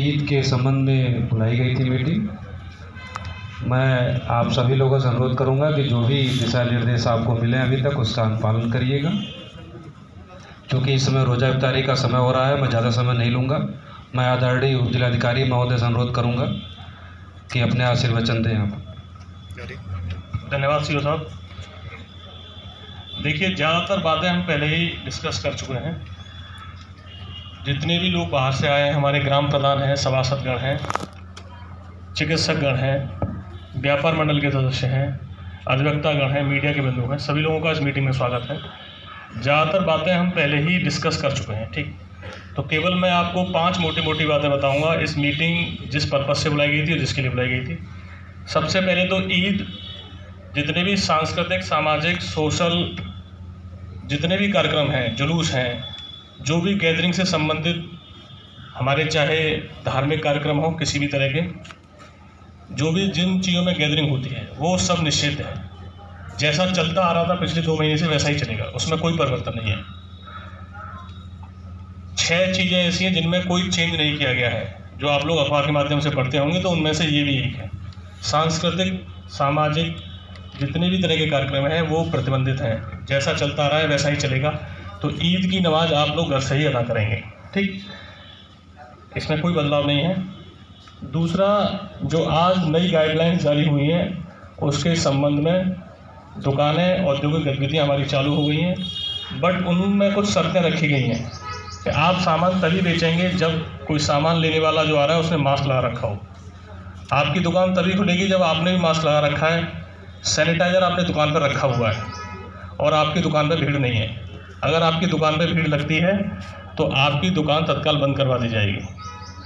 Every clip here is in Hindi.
ईद के संबंध में बुलाई गई थी मीटिंग। मैं आप सभी लोगों से अनुरोध करूंगा कि जो भी दिशा निर्देश आपको मिले अभी तक उसका पालन करिएगा, क्योंकि इस समय रोज़ा इफ्तारी का समय हो रहा है। मैं ज़्यादा समय नहीं लूँगा। मैं आदरणीय उप जिलाधिकारी महोदय से अनुरोध करूँगा कि अपने आशीर्वचन दें आप। धन्यवाद सीओ साहब। देखिए, ज़्यादातर बातें हम पहले ही डिस्कस कर चुके हैं। जितने भी लोग बाहर से आए हैं, हमारे ग्राम प्रधान हैं, सभासदगण हैं, चिकित्सकगण हैं, व्यापार मंडल के सदस्य हैं, अधिवक्तागण हैं, मीडिया के बंधु हैं, सभी लोगों का इस मीटिंग में स्वागत है। ज़्यादातर बातें हम पहले ही डिस्कस कर चुके हैं, ठीक। तो केवल मैं आपको 5 मोटी मोटी बातें बताऊंगा। इस मीटिंग जिस पर्पज़ से बुलाई गई थी और जिसके लिए बुलाई गई थी। सबसे पहले तो ईद, जितने भी सांस्कृतिक, सामाजिक, सोशल जितने भी कार्यक्रम हैं, जुलूस हैं, जो भी गैदरिंग से संबंधित हमारे, चाहे धार्मिक कार्यक्रम हो, किसी भी तरह के, जो भी जिन चीज़ों में गैदरिंग होती है वो सब निश्चित है। जैसा चलता आ रहा था पिछले 2 महीने से वैसा ही चलेगा, उसमें कोई परिवर्तन नहीं है। 6 चीज़ें ऐसी हैं जिनमें कोई चेंज नहीं किया गया है, जो आप लोग अखबार के माध्यम से पढ़ते होंगे, तो उनमें से ये भी एक है। सांस्कृतिक, सामाजिक जितने भी तरह के कार्यक्रम हैं वो प्रतिबंधित हैं। जैसा चलता आ रहा है वैसा ही चलेगा। तो ईद की नमाज आप लोग घर से ही अदा करेंगे, ठीक, इसमें कोई बदलाव नहीं है। दूसरा, जो आज नई गाइडलाइंस जारी हुई हैं उसके संबंध में दुकानें, औद्योगिक गतिविधियाँ हमारी चालू हो गई हैं, बट उनमें कुछ शर्तें रखी गई हैं कि आप सामान तभी बेचेंगे जब कोई सामान लेने वाला जो आ रहा है उसने मास्क लगा रखा हो। आपकी दुकान तभी खुलेगी जब आपने भी मास्क लगा रखा है, सैनिटाइज़र आपने दुकान पर रखा हुआ है और आपकी दुकान पर भीड़ नहीं है। अगर आपकी दुकान पर भीड़ लगती है तो आपकी दुकान तत्काल बंद करवा दी जाएगी।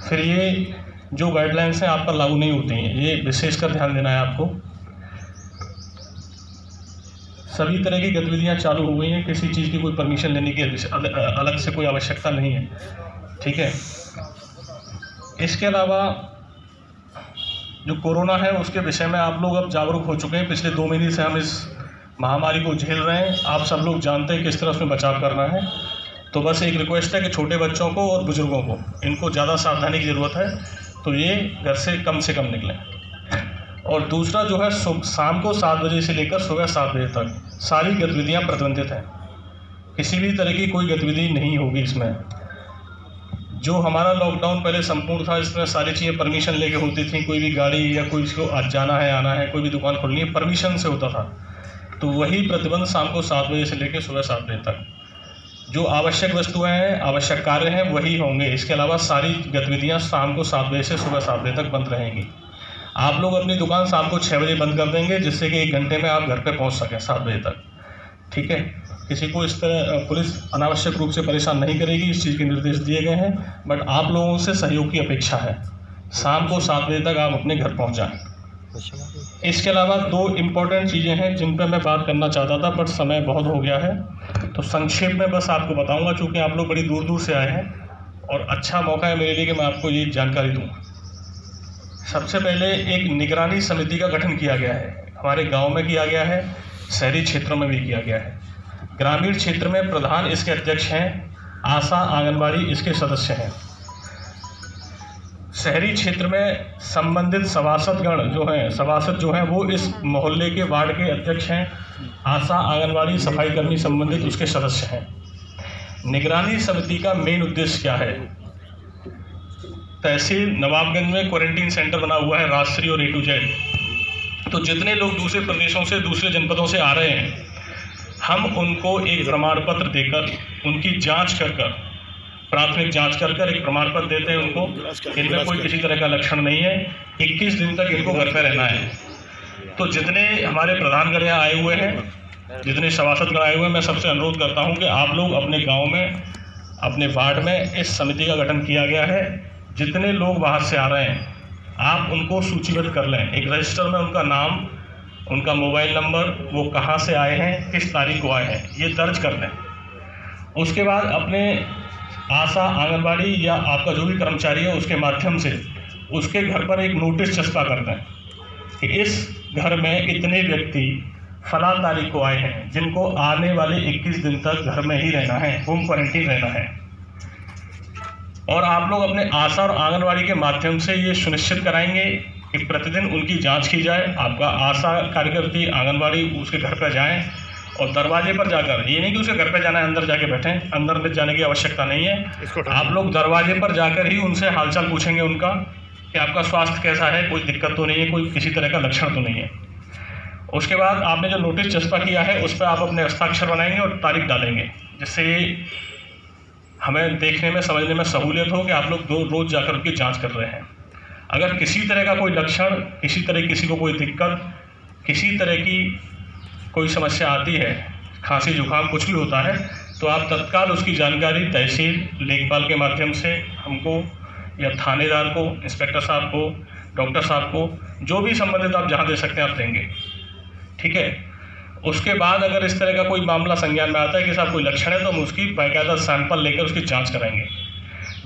फिर ये जो गाइडलाइंस हैं आप पर लागू नहीं होती हैं, ये विशेषकर ध्यान देना है आपको। सभी तरह की गतिविधियां चालू हो गई हैं, किसी चीज़ की कोई परमिशन लेने की अलग से कोई आवश्यकता नहीं है, ठीक है। इसके अलावा जो कोरोना है उसके विषय में आप लोग अब जागरूक हो चुके हैं। पिछले 2 महीने से हम इस महामारी को झेल रहे हैं। आप सब लोग जानते हैं किस तरह उसमें बचाव करना है। तो बस एक रिक्वेस्ट है कि छोटे बच्चों को और बुज़ुर्गों को, इनको ज़्यादा सावधानी की ज़रूरत है, तो ये घर से कम निकलें। और दूसरा जो है, शाम को 7 बजे से लेकर सुबह 7 बजे तक सारी गतिविधियाँ प्रतिबंधित हैं। किसी भी तरह की कोई गतिविधि नहीं होगी इसमें। जो हमारा लॉकडाउन पहले संपूर्ण था, इसमें सारी चीज़ें परमिशन लेके होती थी। कोई भी गाड़ी या कोई इसको आज जाना है, आना है, कोई भी दुकान खोलनी है, परमिशन से होता था। तो वही प्रतिबंध शाम को 7 बजे से लेकर सुबह 7 बजे तक। जो आवश्यक वस्तुएं हैं, आवश्यक कार्य हैं, वही होंगे। इसके अलावा सारी गतिविधियां शाम को 7 बजे से सुबह 7 बजे तक बंद रहेंगी। आप लोग अपनी दुकान शाम को 6 बजे बंद कर देंगे, जिससे कि 1 घंटे में आप घर पे पहुंच सकें 7 बजे तक, ठीक है। किसी को इस तरह पुलिस अनावश्यक रूप से परेशान नहीं करेगी, इस चीज़ के निर्देश दिए गए हैं, बट आप लोगों से सहयोग की अपेक्षा है। शाम को 7 बजे तक आप अपने घर पहुँच जाएँ। इसके अलावा 2 इम्पोर्टेंट चीज़ें हैं जिन पर मैं बात करना चाहता था, बट समय बहुत हो गया है, तो संक्षेप में बस आपको बताऊंगा, चूँकि आप लोग बड़ी दूर दूर से आए हैं और अच्छा मौका है मेरे लिए कि मैं आपको ये जानकारी दूँ। सबसे पहले एक निगरानी समिति का गठन किया गया है। हमारे गांव में किया गया है, शहरी क्षेत्रों में भी किया गया है। ग्रामीण क्षेत्र में प्रधान इसके अध्यक्ष हैं, आशा आंगनबाड़ी इसके सदस्य हैं। शहरी क्षेत्र में संबंधित सभासद जो हैं वो इस मोहल्ले के वार्ड के अध्यक्ष हैं। आशा आंगनबाड़ी सफाई कर्मी संबंधित उसके सदस्य हैं। निगरानी समिति का मेन उद्देश्य क्या है? तहसील नवाबगंज में क्वारंटीन सेंटर बना हुआ है, राजश्री और A to Z। तो जितने लोग दूसरे प्रदेशों से, दूसरे जनपदों से आ रहे हैं, हम उनको एक प्रमाण पत्र देकर, उनकी जाँच कर प्राथमिक जांच कर एक प्रमाण पत्र देते हैं उनको। इनमें कोई किसी तरह का लक्षण नहीं है। 21 दिन तक इनको घर पर रहना है। तो जितने हमारे प्रधानगण यहाँ आए हुए हैं, जितने सभासदगण आए हुए हैं, मैं सबसे अनुरोध करता हूँ कि आप लोग अपने गांव में, अपने वार्ड में इस समिति का गठन किया गया है। जितने लोग बाहर से आ रहे हैं आप उनको सूचीबद्ध कर लें। एक रजिस्टर में उनका नाम, उनका मोबाइल नंबर, वो कहाँ से आए हैं, किस तारीख को आए हैं, ये दर्ज कर लें। उसके बाद अपने आशा आंगनबाड़ी या आपका जो भी कर्मचारी है उसके माध्यम से उसके घर पर एक नोटिस चस्पा कर दें कि इस घर में इतने व्यक्ति फला तारीख को आए हैं, जिनको आने वाले 21 दिन तक घर में ही रहना है, होम क्वारंटीन रहना है। और आप लोग अपने आशा और आंगनवाड़ी के माध्यम से ये सुनिश्चित कराएंगे कि प्रतिदिन उनकी जांच की जाए। आपका आशा कार्यकर्ती आंगनवाड़ी उसके घर पर जाएं और दरवाजे पर जाकर, ये नहीं कि उसके घर पे जाना है अंदर जाके बैठें, अंदर में जाने की आवश्यकता नहीं है। आप लोग दरवाजे पर जाकर ही उनसे हालचाल पूछेंगे उनका कि आपका स्वास्थ्य कैसा है, कोई दिक्कत तो नहीं है, कोई किसी तरह का लक्षण तो नहीं है। उसके बाद आपने जो नोटिस चस्पा किया है उस पर आप अपने हस्ताक्षर बनाएंगे और तारीख डालेंगे, जिससे हमें देखने में समझने में सहूलियत हो कि आप लोग रोज़ जाकर उनकी जाँच कर रहे हैं। अगर किसी तरह का कोई लक्षण, किसी को कोई दिक्कत, किसी तरह की कोई समस्या आती है, खांसी जुकाम कुछ भी होता है, तो आप तत्काल उसकी जानकारी तहसील लेखपाल के माध्यम से हमको या थानेदार को, इंस्पेक्टर साहब को, डॉक्टर साहब को, जो भी संबंधित आप जहां दे सकते हैं आप देंगे, ठीक है। उसके बाद अगर इस तरह का कोई मामला संज्ञान में आता है कि साहब कोई लक्षण है, तो हम उसकी बाकायदा सैंपल लेकर उसकी जाँच कराएंगे,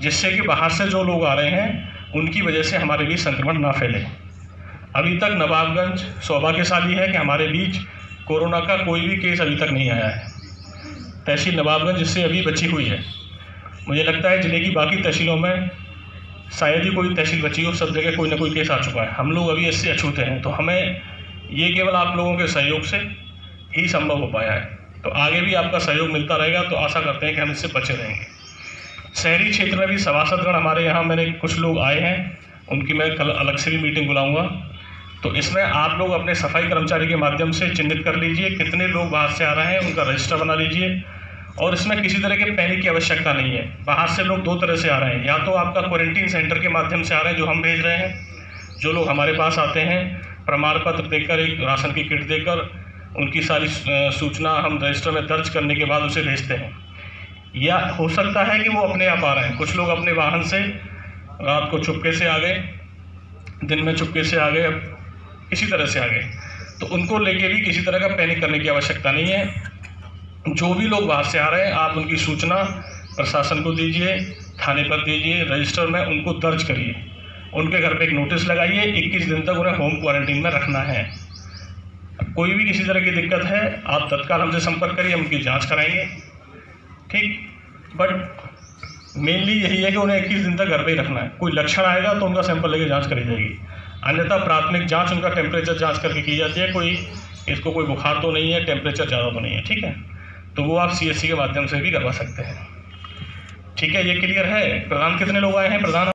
जिससे कि बाहर से जो लोग आ रहे हैं उनकी वजह से हमारे बीच संक्रमण ना फैले। अभी तक नवाबगंज सौभाग्यशाली है कि हमारे बीच कोरोना का कोई भी केस अभी तक नहीं आया है। तहसील नवाबगंज इससे अभी बची हुई है। मुझे लगता है जिले की बाकी तहसीलों में शायद ही कोई तहसील बची हो, सब जगह कोई ना कोई केस आ चुका है। हम लोग अभी इससे अछूते हैं, तो हमें ये केवल आप लोगों के सहयोग से ही संभव हो पाया है। तो आगे भी आपका सहयोग मिलता रहेगा, तो आशा करते हैं कि हम इससे बचे रहेंगे। शहरी क्षेत्र में भी सभासदगण हमारे यहाँ, मेरे कुछ लोग आए हैं, उनकी मैं कल अलग से भी मीटिंग बुलाऊँगा। तो इसमें आप लोग अपने सफाई कर्मचारी के माध्यम से चिन्हित कर लीजिए कितने लोग बाहर से आ रहे हैं, उनका रजिस्टर बना लीजिए। और इसमें किसी तरह के पैनिक की आवश्यकता नहीं है। बाहर से लोग दो तरह से आ रहे हैं, या तो आपका क्वारंटीन सेंटर के माध्यम से आ रहे हैं जो हम भेज रहे हैं, जो लोग हमारे पास आते हैं प्रमाण पत्र देकर, एक राशन की किट देकर, उनकी सारी सूचना हम रजिस्टर में दर्ज करने के बाद उसे भेजते हैं। या हो सकता है कि वो अपने आप आ रहे हैं, कुछ लोग अपने वाहन से रात को चुपके से आ गए, दिन में चुपके से आ गए, इसी तरह से आ गए, तो उनको लेके भी किसी तरह का पैनिक करने की आवश्यकता नहीं है। जो भी लोग बाहर से आ रहे हैं आप उनकी सूचना प्रशासन को दीजिए, थाने पर दीजिए, रजिस्टर में उनको दर्ज करिए, उनके घर पे एक नोटिस लगाइए, 21 दिन तक उन्हें होम क्वारंटीन में रखना है। कोई भी किसी तरह की दिक्कत है आप तत्काल हमसे संपर्क करिए, हम उनकी जाँच कराएंगे, ठीक। बट मेनली यही है कि उन्हें 21 दिन तक घर पर ही रखना है। कोई लक्षण आएगा तो उनका सैंपल लेके जाँच करी जाएगी, अन्यथा प्राथमिक जांच उनका टेम्परेचर जांच करके की जाती है। इसको कोई बुखार तो नहीं है, टेम्परेचर ज़्यादा तो नहीं है, ठीक है, तो वो आप CSC के माध्यम से भी करवा सकते हैं, ठीक है। ये क्लियर है। प्रधान कितने लोग आए हैं प्रधान?